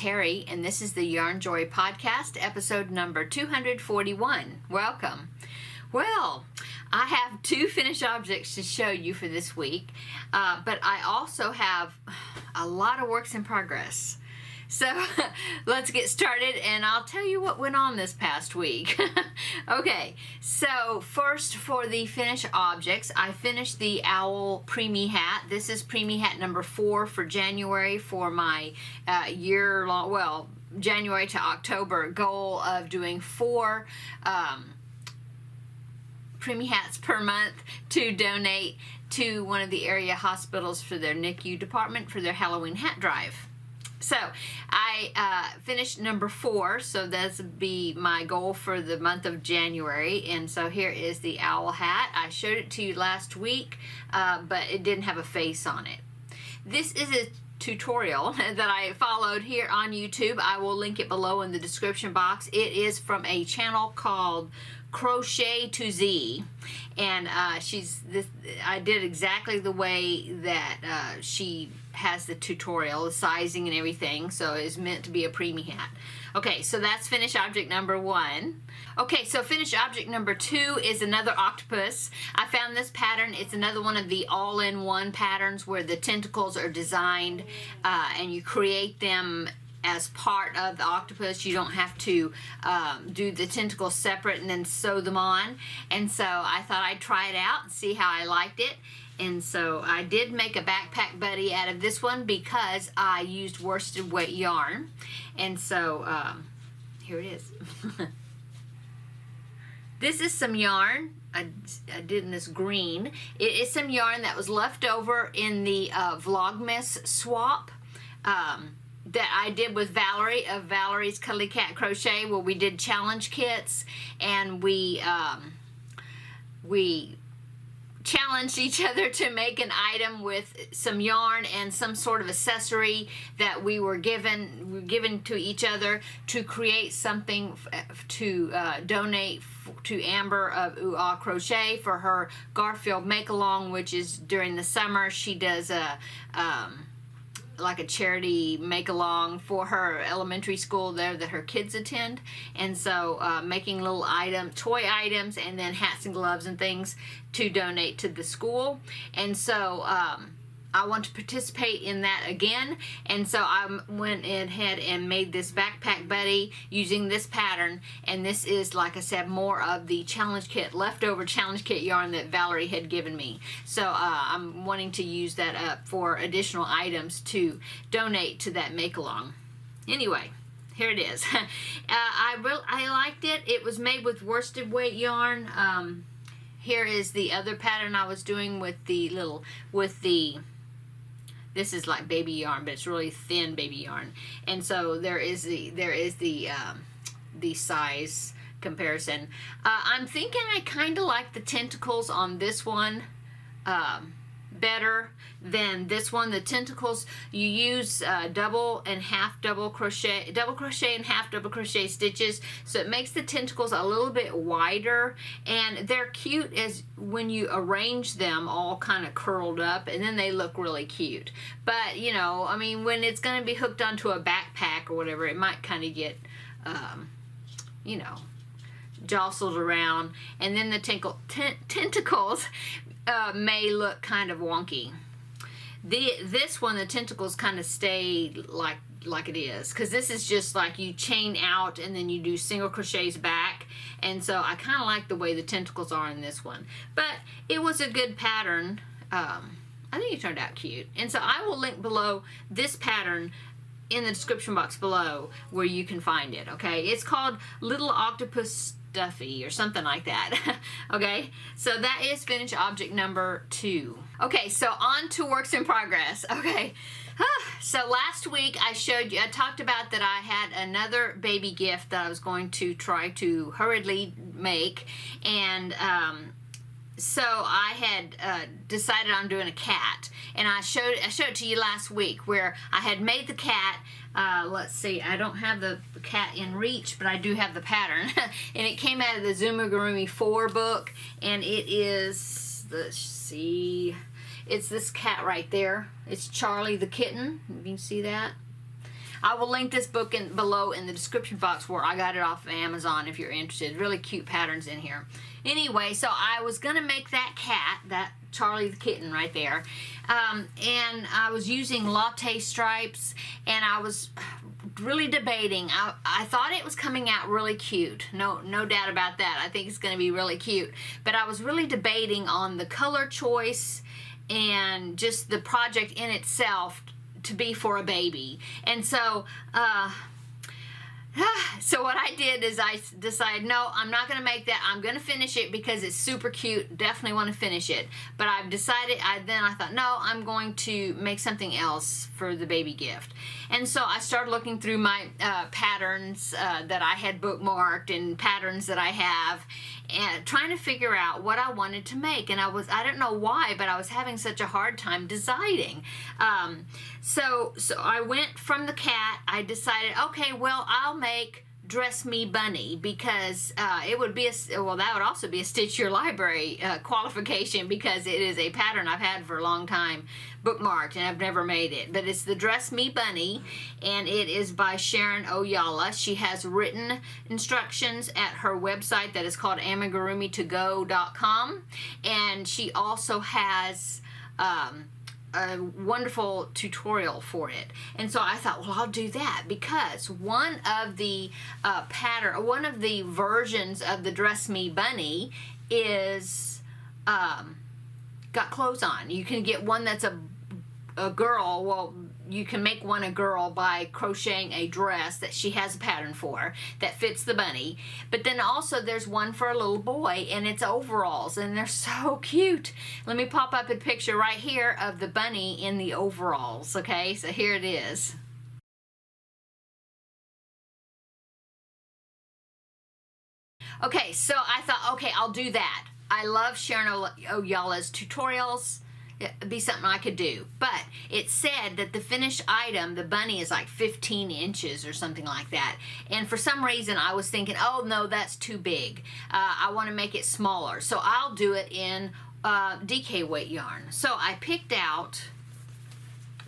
Terri, and this is the Yarnjoy podcast, episode number 241. Welcome. Well, I have two finished objects to show you for this week, but I also have a lot of works in progress. So let's get started, and I'll tell you what went on this past week. Okay, so first for the finished objects, I finished the owl preemie hat. This is preemie hat number 4 for January for my year-long, well, January to October goal of doing 4 preemie hats per month to donate to one of the area hospitals for their NICU department for their Halloween hat drive. So I finished number 4, so that's be my goal for the month of January. And so here is the owl hat. I showed it to you last week, but it didn't have a face on it. This is a tutorial that I followed here on YouTube. I will link it below in the description box. It is from a channel called Crochet to Z, and I did exactly the way that she has the tutorial, the sizing and everything, so it's meant to be a preemie hat. Okay, so that's finished object number 1. Okay, so finished object number 2 is another octopus. I found this pattern. It's another one of the all-in-one patterns where the tentacles are designed and you create them as part of the octopus. You don't have to do the tentacles separate and then sew them on. And so I thought I'd try it out and see how I liked it. And so I did make a backpack buddy out of this one because I used worsted weight yarn. And so here it is. This is some yarn I did in this green. It is some yarn that was left over in the Vlogmas swap that I did with Valerie of Valerie's Cuddly Cat Crochet, where we did challenge kits, and we challenged each other to make an item with some yarn and some sort of accessory that we were given to each other to create something to donate to Amber of Ooh Ah Crochet for her Garfield make-along, which is during the summer. She does a like a charity make-along for her elementary school there that her kids attend, and so making little toy items and then hats and gloves and things to donate to the school. And so I want to participate in that again, and so I went ahead and made this backpack buddy using this pattern. And this is, like I said, more of the leftover challenge kit yarn that Valerie had given me. So I'm wanting to use that up for additional items to donate to that make-along. Anyway, here it is. I liked it. It was made with worsted weight yarn. Here is the other pattern I was doing with this is like baby yarn, but it's really thin baby yarn. And so there is the size comparison. I'm thinking I kind of like the tentacles on this one better than this one. The tentacles, you use double and half double crochet and half double crochet stitches, so it makes the tentacles a little bit wider, and they're cute as when you arrange them all kind of curled up, and then they look really cute. But you know, I mean, when it's going to be hooked onto a backpack or whatever, it might kind of get you know, jostled around, and then the tentacles may look kind of wonky. This one, the tentacles kind of stay like it is, because this is just like you chain out and then you do single crochets back, and so I kind of like the way the tentacles are in this one. But it was a good pattern. I think it turned out cute, and so I will link below this pattern in the description box below where you can find it. Okay, it's called Little Octopus Stuffy or something like that. Okay, so that is finished object number 2. Okay, so on to works in progress. Okay, so last week I talked about that I had another baby gift that I was going to try to hurriedly make, and so I had decided on doing a cat, and I showed it to you last week where I had made the cat. Let's see, I don't have the cat in reach, but I do have the pattern. And it came out of the Zumigurumi 4 book, and it is, let's see, it's this cat right there. It's Charlie the kitten. You can see that. I will link this book below in the description box where I got it off of Amazon if you're interested. Really cute patterns in here. Anyway, so I was going to make that cat, that Charlie the kitten right there, and I was using latte stripes, and I was really debating. I thought it was coming out really cute. No doubt about that. I think it's going to be really cute. But I was really debating on the color choice and just the project in itself to be for a baby. And so so what I did is I decided, no, I'm not going to make that. I'm going to finish it because it's super cute. Definitely want to finish it. But I've decided, then I thought, no, I'm going to make something else for the baby gift. And so I started looking through my patterns that I had bookmarked and patterns that I have, and trying to figure out what I wanted to make. And I don't know why, but I was having such a hard time deciding. So I went from the cat. I decided, okay, well, I'll make Dress Me Bunny, because it would be that would also be a Stitch Your Library qualification, because it is a pattern I've had for a long time bookmarked and I've never made it. But it's the Dress Me Bunny, and it is by Sharon Oyala. She has written instructions at her website that is called amigurumitogo.com, and she also has a wonderful tutorial for it. And so I thought, well, I'll do that, because one of the versions of the Dress Me Bunny is got clothes on. You can get one that's a girl. Well, you can make one a girl by crocheting a dress that she has a pattern for that fits the bunny. But then also there's one for a little boy, and it's overalls, and they're so cute. Let me pop up a picture right here of the bunny in the overalls. Okay, so here it is. Okay, so I thought, okay, I'll do that. I love Sharon Oyala's tutorials. It'd be something I could do. But it said that the finished item, the bunny, is like 15 inches or something like that. And for some reason I was thinking, oh no, that's too big. I want to make it smaller. So I'll do it in DK weight yarn. So I picked out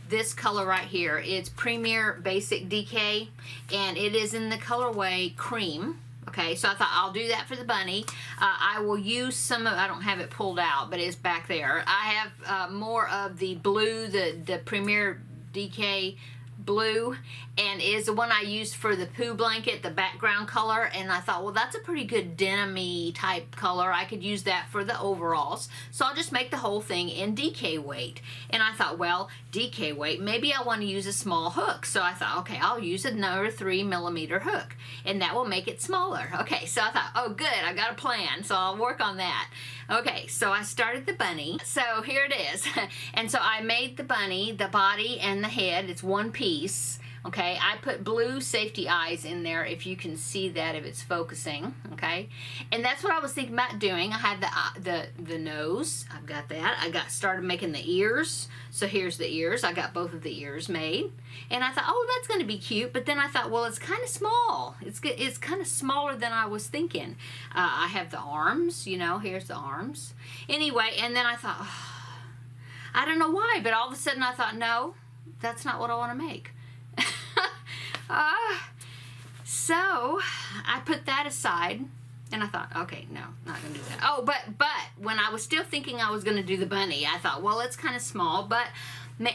this color right here. It's Premier Basic DK, and it is in the colorway Cream. Okay, so I thought I'll do that for the bunny. I will use some of, I don't have it pulled out, but it's back there. I have more of the blue, the Premier DK blue, and is the one I used for the poo blanket, the background color. And I thought, well, that's a pretty good denim-y type color. I could use that for the overalls. So I'll just make the whole thing in DK weight. And I thought, well, DK weight, maybe I want to use a small hook. So I thought, okay, I'll use another 3mm hook, and that will make it smaller. Okay, so I thought, oh good, I got a plan, so I'll work on that. Okay, so I started the bunny. So here it is. And so I made the bunny, the body and the head. It's one piece. Okay, I put blue safety eyes in there, if you can see that, if it's focusing. Okay, and that's what I was thinking about doing. I had the nose. I've got that. I started making the ears. So here's the ears. I got both of the ears made, and I thought, oh, that's going to be cute. But then I thought, well, it's kind of small. It's kind of smaller than I was thinking. I have the arms. You know, here's the arms. Anyway, and then I thought, oh, I don't know why, but all of a sudden I thought, no, that's not what I want to make. So I put that aside, and I thought, okay, no, not gonna do that. Oh, but when I was still thinking I was gonna do the bunny, I thought, well, it's kind of small, but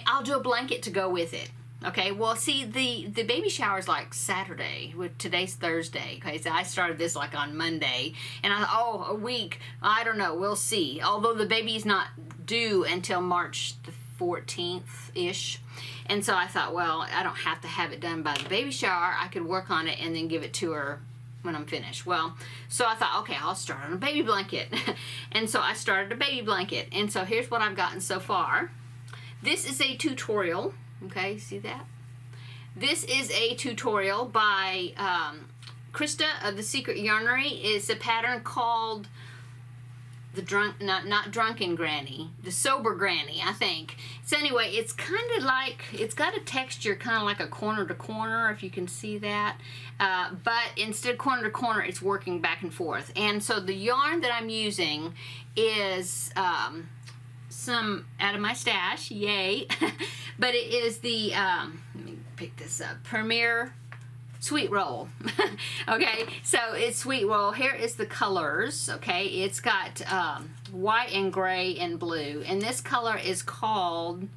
I'll do a blanket to go with it. Okay, well, see, the baby shower is like Saturday. Today's Thursday. Okay, so I started this like on Monday, and I thought, oh, a week, I don't know, we'll see. Although the baby's not due until March the 14th-ish. And so I thought, well, I don't have to have it done by the baby shower. I could work on it and then give it to her when I'm finished. Well, so I thought, okay, I'll start on a baby blanket. And so I started a baby blanket. And so here's what I've gotten so far. This is a tutorial. Okay, see that? This is a tutorial by Krista of The Secret Yarnery. It's a pattern called not Drunken Granny, the Sober Granny, I think. So anyway, it's kind of like, it's got a texture kind of like a corner to corner, if you can see that. But instead of corner to corner, it's working back and forth. And so the yarn that I'm using is some out of my stash, yay. But it is the, let me picked this up. Premier Sweet Roll. Okay, so it's Sweet Roll. Here is the colors. Okay, it's got white and gray and blue, and this color is called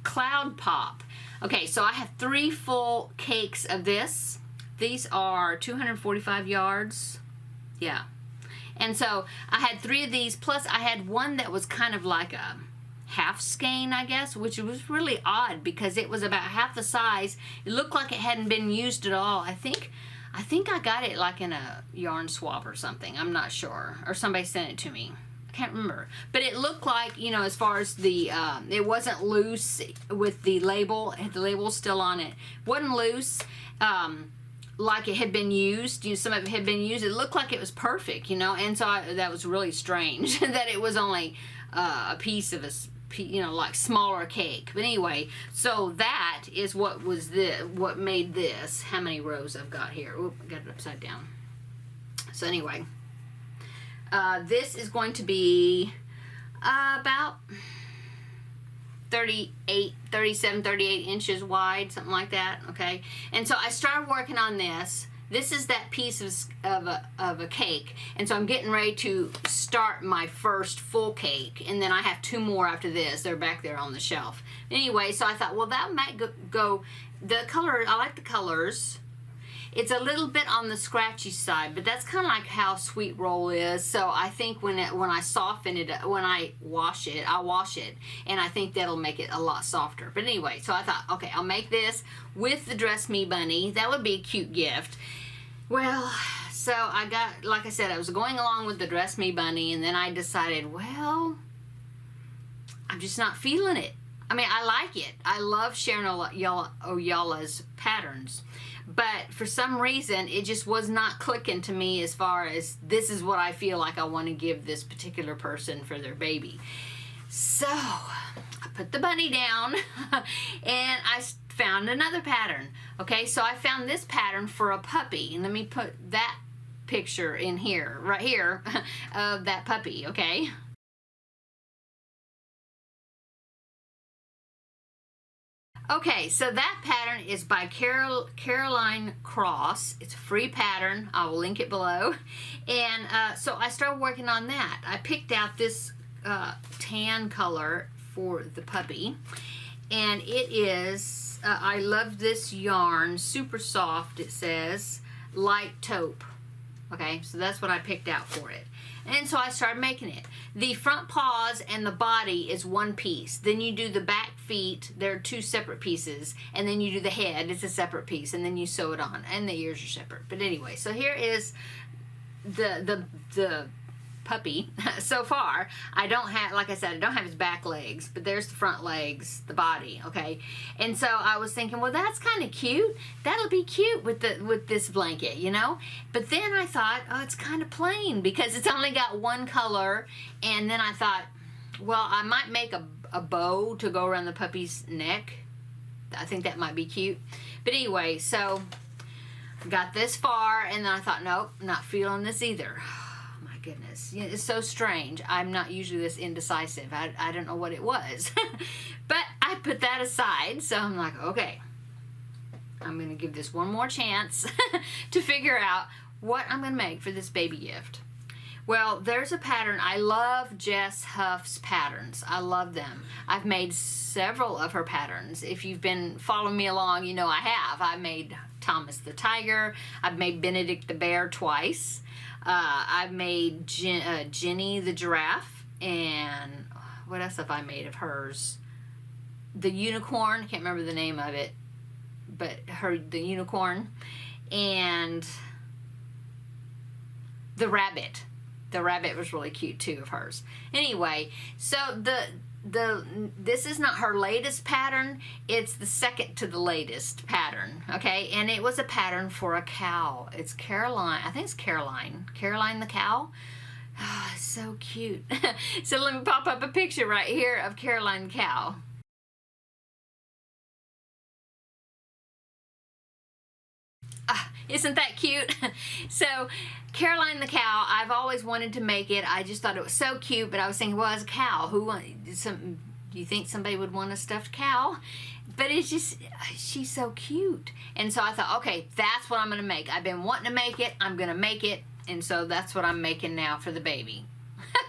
Cloud Pop. Okay, so I have 3 full cakes of this. These are 245 yards. Yeah, and so I had 3 of these, plus I had one that was kind of like a half skein, I guess, which was really odd because it was about half the size. It looked like it hadn't been used at all. I think I got it like in a yarn swap or something. I'm not sure, or somebody sent it to me. I can't remember, but it looked like, you know, as far as the it wasn't loose with the label. The label's still on it. Wasn't loose. Like it had been used, you know, some of it had been used. It looked like it was perfect, you know, and so that was really strange that it was only a piece of a, you know, like smaller cake. But anyway, so that is what was what made this. How many rows I've got here? Oop, I got it upside down. So anyway, this is going to be about 37, 38 inches wide, something like that. Okay, and so I started working on this. This is that piece of a cake, and so I'm getting ready to start my first full cake, and then I have 2 more after this. They're back there on the shelf. Anyway, so I thought, well, that might go the color. I like the colors. It's a little bit on the scratchy side, but that's kind of like how Sweet Roll is. So I think when I soften it, when I wash it, I'll wash it, and I think that'll make it a lot softer. But anyway, so I thought, okay, I'll make this with the Dress Me Bunny. That would be a cute gift. Well, so I got, like I said, I was going along with the Dress Me Bunny, and then I decided, well, I'm just not feeling it. I mean, I like it. I love Sharon Oyala's patterns. But for some reason, it just was not clicking to me as far as this is what I feel like I want to give this particular person for their baby. So I put the bunny down and I found another pattern. Okay, so I found this pattern for a puppy. And let me put that picture in here, right here, of that puppy, okay? Okay, so that pattern is by Caroline Cross. It's a free pattern. I will link it below. And so I started working on that. I picked out this tan color for the puppy. And it is, I love this yarn, super soft, it says, light taupe. Okay, so that's what I picked out for it. And so I started making it. The front paws and the body is one piece. Then you do the back feet. They're 2 separate pieces. And then you do the head. It's a separate piece. And then you sew it on. And the ears are separate. But anyway, so here is the puppy. So far, I don't have, like I said, I don't have his back legs, but there's the front legs, the body, okay? And so I was thinking, well, that's kind of cute. That'll be cute with this blanket, you know? But then I thought, oh, it's kind of plain because it's only got one color. And then I thought, well, I might make a bow to go around the puppy's neck. I think that might be cute. But anyway, so got this far, and then I thought, nope, not feeling this either. Goodness, it's so strange. I'm not usually this indecisive. I don't know what it was. But I put that aside, so I'm like, okay, I'm going to give this one more chance to figure out what I'm going to make for this baby gift. Well, there's a pattern. I love Jess Huff's patterns. I love them. I've made several of her patterns. If you've been following me along, you know I have. I made Thomas the Tiger. I've made Benedict the Bear twice. I've made Jenny the Giraffe, and what else have I made of hers? The Unicorn, I can't remember the name of it, but the Unicorn, and the Rabbit. The Rabbit was really cute too of hers. Anyway, so this is not her latest pattern, it's the second to the latest pattern, okay? And it was a pattern for a cow. It's Caroline, I think it's Caroline the cow. Oh, so cute. So let me pop up a picture right here of Caroline the cow. Isn't that cute? So Caroline the cow, I've always wanted to make it. I just thought it was so cute, but I was thinking, well, as a cow, do you think somebody would want a stuffed cow? but it's just, she's so cute. And so I thought, okay, that's what I'm going to make. I've been wanting to make it. I'm going to make it. And so that's what I'm making now for the baby.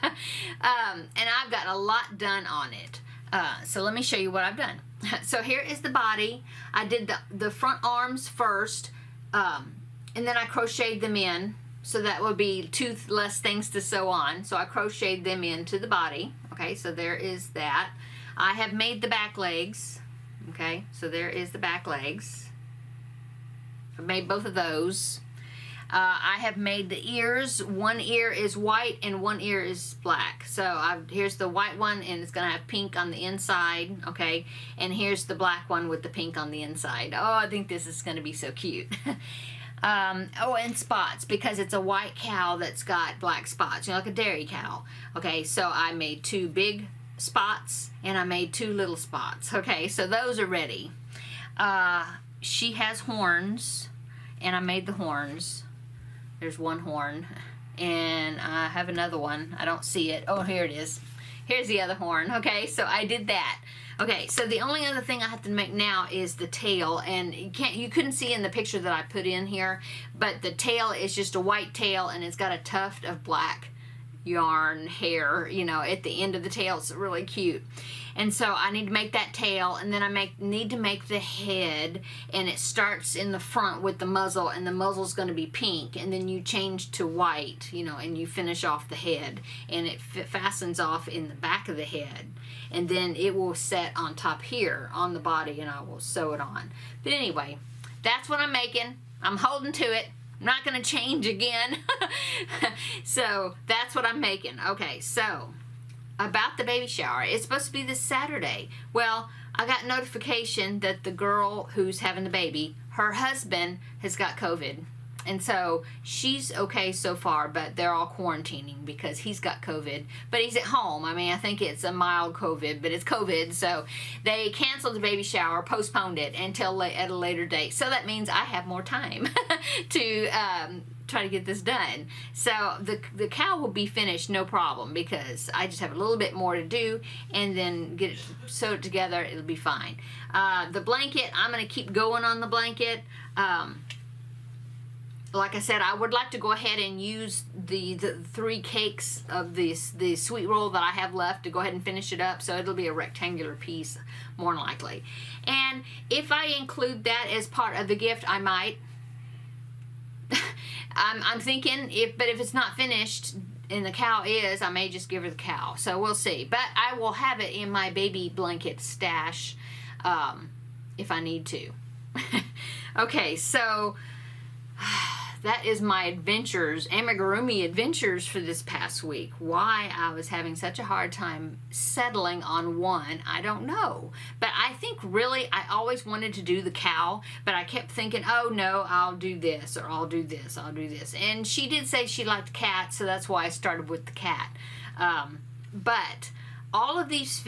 And I've got a lot done on it. So let me show you what I've done. So here is the body. I did the front arms first, and then I crocheted them in. So that would be 2 less things to sew on. So I crocheted them into the body. Okay, so there is that. I have made the back legs. Okay, so there is the back legs. I've made both of those. I have made the ears. One ear is white and one ear is black. So here's the white one, and it's going to have pink on the inside, okay? And here's the black one with the pink on the inside. Oh, I think this is going to be so cute. Oh, and spots, because it's a white cow that's got black spots, you know, like a dairy cow. Okay, so I made 2 big spots, and I made 2 little spots. Okay, so those are ready. She has horns, and I made the horns. There's one horn, and I have another one. I don't see it. Oh, here it is. Here's the other horn. Okay, so I did that. Okay, so the only other thing I have to make now is the tail, and you couldn't see in the picture that I put in here, but the tail is just a white tail, and it's got a tuft of black yarn hair, you know, at the end of the tail. It's really cute. And so I need to make that tail, and then I need to make the head, and it starts in the front with the muzzle, and the muzzle's going to be pink, and then you change to white, you know, and you finish off the head, and it fastens off in the back of the head, and then it will set on top here on the body, and I will sew it on. But anyway, that's what I'm making. I'm holding to it. I'm not going to change again. So that's what I'm making. Okay, so about the baby shower. It's supposed to be this Saturday. Well, I got notification that the girl who's having the baby, her husband has got COVID. And so she's okay so far, but they're all quarantining because he's got COVID. But he's at home. I mean, I think it's a mild COVID, but it's COVID. So they canceled the baby shower, postponed it until at a later date. So that means I have more time to try to get this done. So the cow will be finished, no problem, because I just have a little bit more to do, and then get it sewed together. It'll be fine. The blanket, I'm going to keep going on the blanket. Like I said, I would like to go ahead and use the 3 cakes of the sweet roll that I have left to go ahead and finish it up. So it'll be a rectangular piece, more than likely. And if I include that as part of the gift, I might. I'm thinking, but if it's not finished and the cow is, I may just give her the cow. So we'll see. But I will have it in my baby blanket stash if I need to. Okay, so that is my adventures, amigurumi adventures for this past week. Why I was having such a hard time settling on one, I don't know. But I think really I always wanted to do the cow, but I kept thinking, oh no, I'll do this, or I'll do this, I'll do this. And she did say she liked cats, so that's why I started with the cat. But all of these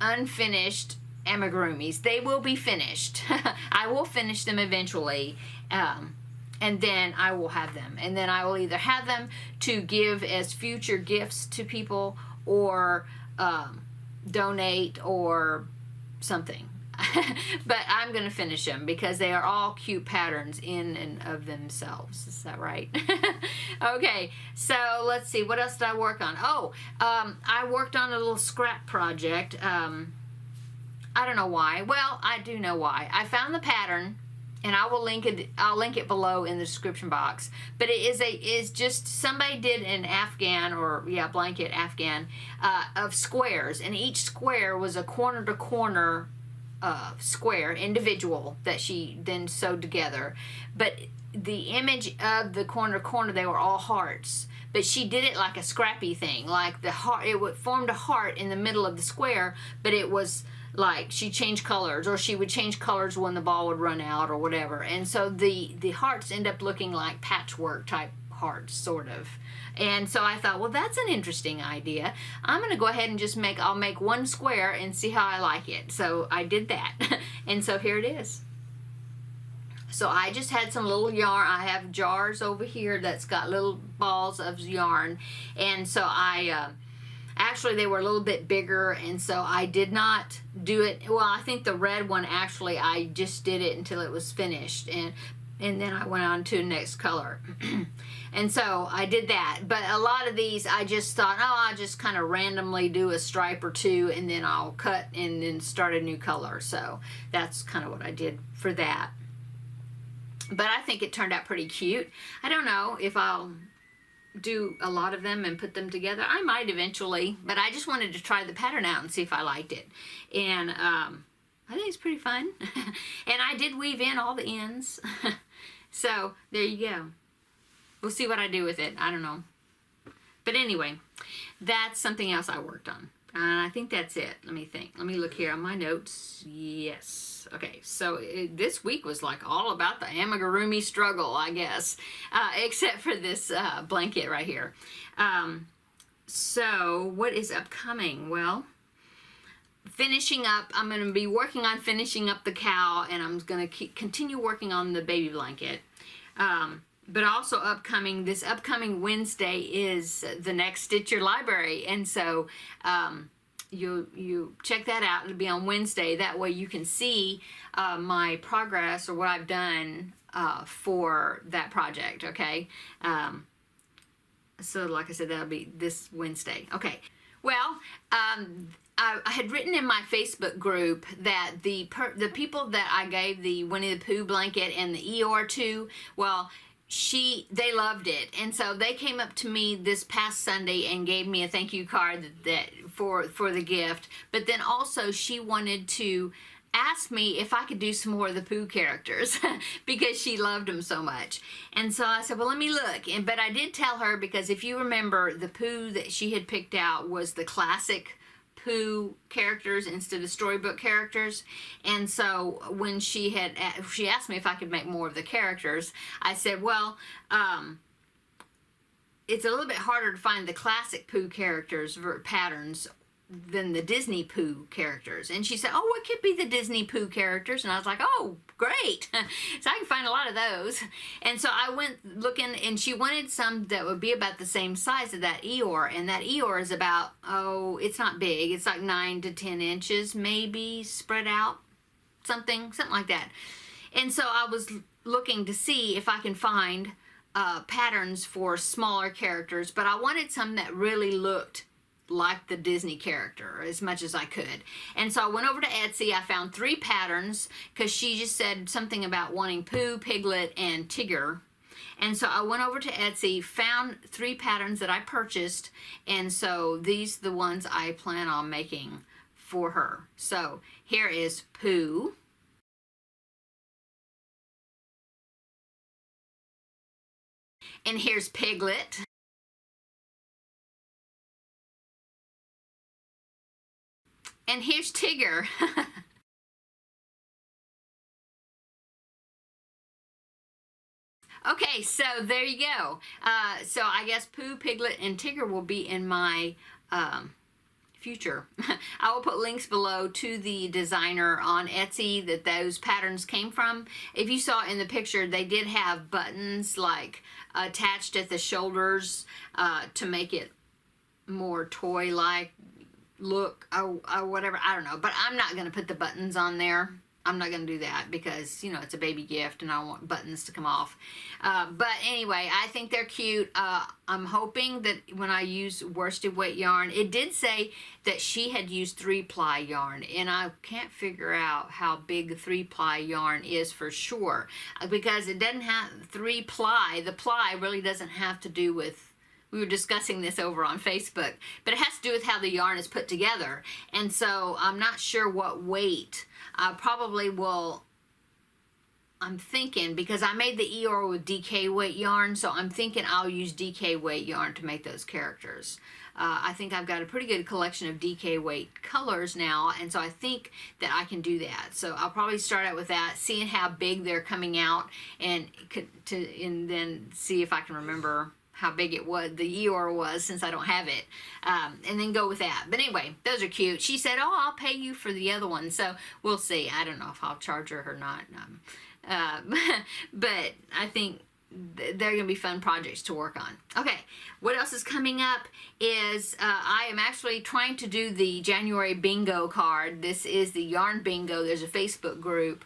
unfinished amigurumis, they will be finished. I will finish them eventually, and then I will have them, and then I will either have them to give as future gifts to people, or donate, or something. But I'm going to finish them because they are all cute patterns in and of themselves. Is that right? Okay, so let's see, what else did I work on? Oh, I worked on a little scrap project. I don't know why. Well, I do know why. I found the pattern, and I will link it. I'll link it below in the description box. But it is just somebody did an Afghan, or blanket Afghan of squares, and each square was a corner to corner square, individual, that she then sewed together. But the image of the corner to corner, they were all hearts. But she did it like a scrappy thing, like the heart. It formed a heart in the middle of the square, but it was like she changed colors, or she would change colors when the ball would run out or whatever. And so the hearts end up looking like patchwork type hearts, sort of. And so I thought, well, that's an interesting idea. I'm going to go ahead and just I'll make one square and see how I like it. So I did that. And so here it is. So I just had some little yarn. I have jars over here that's got little balls of yarn. And so I Actually, they were a little bit bigger, and so I did not do it. Well, I think the red one, actually, I just did it until it was finished, and then I went on to the next color. And so I did that. But a lot of these, I just thought, oh, I'll just kind of randomly do a stripe or two, and then I'll cut and then start a new color. So that's kind of what I did for that. But I think it turned out pretty cute. I don't know if I'll do a lot of them and put them together. I might eventually, but I just wanted to try the pattern out and see if I liked it. And I think it's pretty fun. And I did weave in all the ends. So there you go. We'll see what I do with it. I don't know. But anyway, that's something else I worked on. And I think that's it. Let me think. Let me look here on my notes. Yes. Okay, so this week was like all about the amigurumi struggle, I guess. Except for this blanket right here. So what is upcoming? Well, finishing up. I'm going to be working on finishing up the cow, and I'm going to continue working on the baby blanket. But also this upcoming Wednesday is the next Stitch Your Library. And so you check that out. It'll be on Wednesday. That way you can see my progress or what I've done for that project, okay? So like I said, that'll be this Wednesday. Okay. Well, I had written in my Facebook group that the people that I gave the Winnie the Pooh blanket and the Eeyore to, well, they loved it, and so they came up to me this past Sunday and gave me a thank you card for the gift. But then also she wanted to ask me if I could do some more of the Pooh characters because she loved them so much. And so I said, well, let me look. But I did tell her, because if you remember, the Pooh that she had picked out was the classic Pooh characters instead of storybook characters. And so when she asked me if I could make more of the characters, I said, well, it's a little bit harder to find the classic Pooh characters patterns than the Disney Pooh characters. And she said, oh, what could be the Disney Pooh characters? And I was like, oh, great. So I can find a lot of those. And so I went looking, and she wanted some that would be about the same size of that Eeyore. And that Eeyore is about, oh, it's not big. It's like 9 to 10 inches, maybe, spread out, something like that. And so I was looking to see if I can find patterns for smaller characters, but I wanted some that really looked like the Disney character as much as I could. And so I went over to Etsy. I found 3 patterns because she just said something about wanting Pooh, Piglet, and Tigger. And so I went over to Etsy, found 3 patterns that I purchased, and so these are the ones I plan on making for her. So here is Pooh. And here's Piglet. And here's Tigger. Okay, so there you go. So I guess Pooh, Piglet, and Tigger will be in my future. I will put links below to the designer on Etsy that those patterns came from. If you saw in the picture, they did have buttons like attached at the shoulders to make it more toy-like look, whatever, I don't know. But I'm not going to put the buttons on there. I'm not going to do that because, you know, it's a baby gift and I don't want buttons to come off. But anyway, I think they're cute. I'm hoping that when I use worsted weight yarn, it did say that she had used 3-ply yarn, and I can't figure out how big the 3-ply yarn is for sure, because it doesn't have 3-ply. The ply really doesn't have to do with, we were discussing this over on Facebook, but it has to do with how the yarn is put together. And so I'm not sure what weight. I probably will, I'm thinking, because I made the Eeyore with DK weight yarn, so I'm thinking I'll use DK weight yarn to make those characters. I think I've got a pretty good collection of DK weight colors now, and so I think that I can do that. So I'll probably start out with that, seeing how big they're coming out, and then see if I can remember how big it was, the Eeyore was, since I don't have it, and then go with that. But anyway, those are cute. She said, oh, I'll pay you for the other one, so we'll see. I don't know if I'll charge her or not. But I think they're going to be fun projects to work on. Okay, what else is coming up is I am actually trying to do the January bingo card. This is the Yarn Bingo. There's a Facebook group.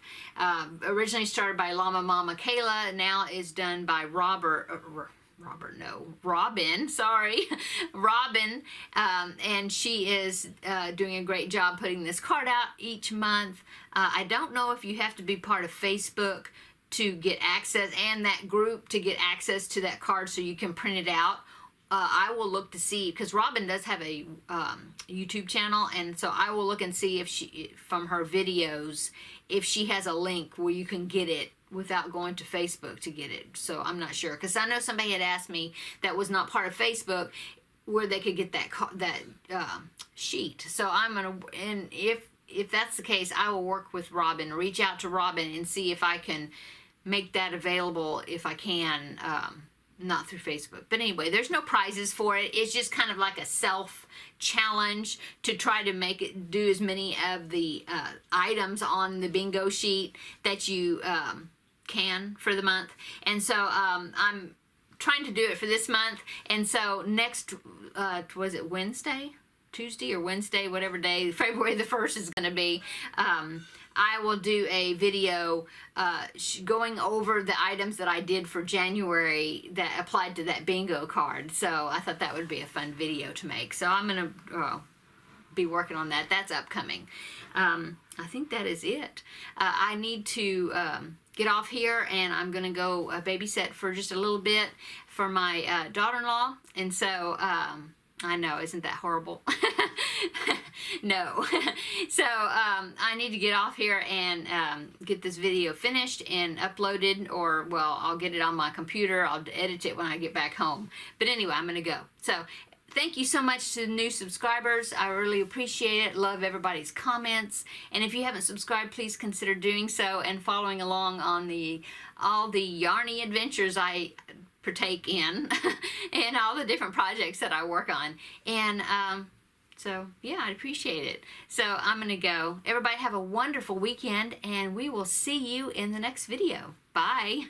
Originally started by Llama Mama Kayla, now is done by Robin, sorry, Robin, and she is doing a great job putting this card out each month. I don't know if you have to be part of Facebook to get access, and that group to get access to that card so you can print it out. I will look to see, because Robin does have a YouTube channel, and so I will look and see if she, from her videos, if she has a link where you can get it without going to Facebook to get it. So I'm not sure, because I know somebody had asked me that was not part of Facebook where they could get that sheet. So I'm gonna, and if that's the case, I will work with Robin, reach out to Robin and see if I can make that available if I can, not through Facebook. But anyway, there's no prizes for it. It's just kind of like a self challenge to try to make it do as many of the items on the bingo sheet that you can for the month. And so I'm trying to do it for this month. And so next, was it Wednesday? Tuesday or Wednesday, whatever day, February the 1st is going to be, I will do a video going over the items that I did for January that applied to that bingo card. So I thought that would be a fun video to make. So I'm going to be working on that. That's upcoming. I think that is it. I need to get off here, and I'm going to go babysit for just a little bit for my daughter-in-law. And so I know, isn't that horrible? No. So I need to get off here and get this video finished and uploaded, or, well, I'll get it on my computer. I'll edit it when I get back home. But anyway, I'm going to go. So thank you so much to the new subscribers. I really appreciate it. Love everybody's comments. And if you haven't subscribed, please consider doing so and following along on all the yarny adventures I partake in and all the different projects that I work on. And so yeah, I appreciate it. So I'm gonna go. Everybody have a wonderful weekend, and we will see you in the next video. Bye.